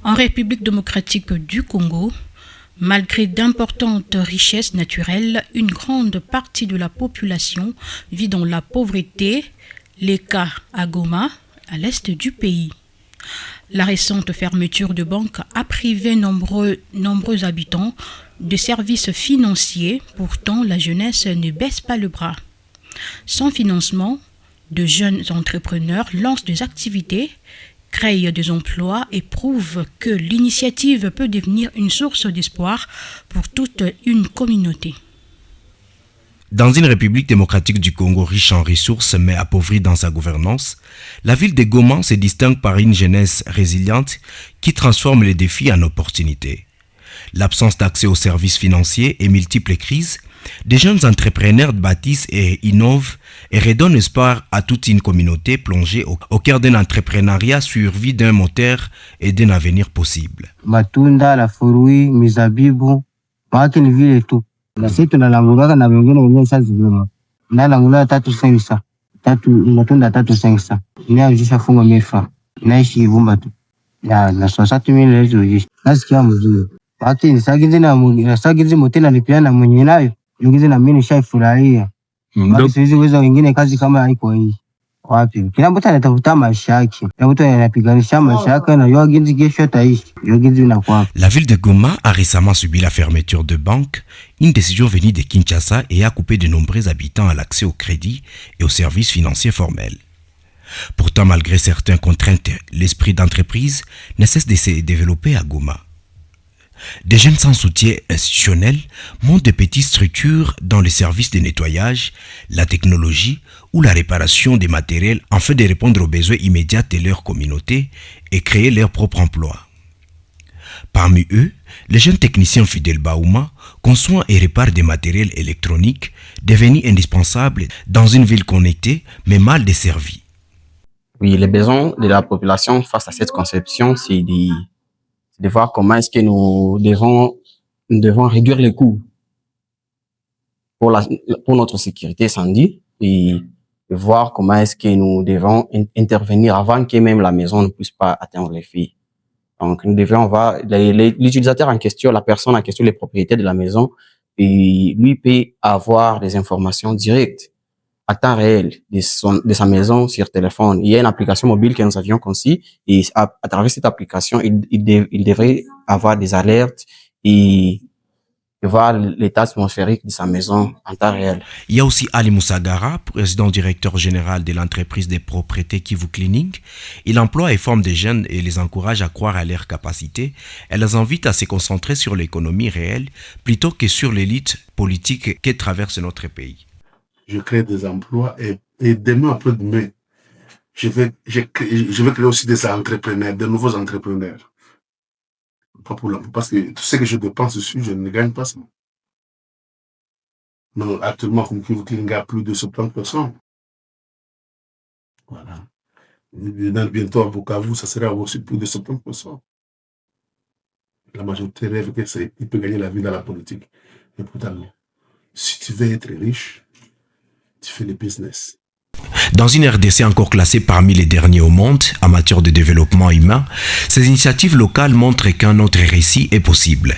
En République démocratique du Congo, malgré d'importantes richesses naturelles, une grande partie de la population vit dans la pauvreté, les cas à Goma, à l'est du pays. La récente fermeture de banques a privé nombreux habitants de services financiers. Pourtant, la jeunesse ne baisse pas le bras. Sans financement, de jeunes entrepreneurs lancent des activités, créent des emplois et prouvent que l'initiative peut devenir une source d'espoir pour toute une communauté. Dans une République démocratique du Congo riche en ressources mais appauvrie dans sa gouvernance, la ville de Goma se distingue par une jeunesse résiliente qui transforme les défis en opportunités. L'absence d'accès aux services financiers et multiples crises, des jeunes entrepreneurs bâtissent et innovent et redonnent espoir à toute une communauté plongée au cœur d'un entrepreneuriat survie d'un moteur et d'un avenir possible. Matunda, la fruit, mizabibu, maana ni vile tu. Na sisi tunalangulaka na wengine wenyewe shazilima. Na langula 3-5 matunda 3-5. Ni ajisha funga mefa. Naishi Ibumba tu. Na sasa tumile hizo. Nasikia mzuri. Lakini sagizi motena nipiana mwenye nayo. Ngize na mimi nishafurahia. Bado siwezi weza wengine kazi kama haiko hii. Wapi? Kila mtu anatafuta maisha yake. Kila mtu anapiganisha maisha yake na yeye ginzi kesho ataishi. La ville de Goma a récemment subi la fermeture de banques, une décision venue de Kinshasa et a coupé de nombreux habitants à l'accès au crédit et aux services financiers formels. Pourtant, malgré certaines contraintes, l'esprit d'entreprise ne cesse de se développer à Goma. Des jeunes sans soutien institutionnel montent de petites structures dans les services de nettoyage, la technologie ou la réparation des matériels afin de répondre aux besoins immédiats de leur communauté et créer leur propre emploi. Parmi eux, les jeunes techniciens Fidel Baouma conçoivent et réparent des matériels électroniques devenus indispensables dans une ville connectée mais mal desservie. Oui, les besoins de la population face à cette conception, c'est de voir comment est-ce que nous devons réduire les coûts pour notre sécurité incendie et de voir comment est-ce que nous devons intervenir avant que même la maison ne puisse pas atteindre les filles. Donc, nous devons voir l'utilisateur en question, la personne en question, les propriétaires de la maison, et lui peut avoir des informations directes à temps réel de sa maison sur téléphone. Il y a une application mobile que nous avions conçue et à travers cette application, il devrait avoir des alertes et voir l'état atmosphérique de sa maison en temps réel. Il y a aussi Ali Moussagara, président directeur général de l'entreprise des propriétés Kivu Cleaning. Il emploie et forme des jeunes et les encourage à croire à leurs capacités. Elle les invite à se concentrer sur l'économie réelle plutôt que sur l'élite politique qui traverse notre pays. Je crée des emplois et demain, après-demain, je vais créer aussi des entrepreneurs, de nouveaux entrepreneurs. Pas pour parce que tout ce que je dépense dessus, je ne gagne pas ça. Mais actuellement, comme Kivu Cleaning a plus de 70%. Voilà. Bientôt à Bukavu, ça sera aussi plus de 70%. La majorité rêve qu'il peut gagner la vie dans la politique. Mais pourtant, si tu veux être riche, tu fais le business. Dans une RDC encore classée parmi les derniers au monde en matière de développement humain, ces initiatives locales montrent qu'un autre récit est possible.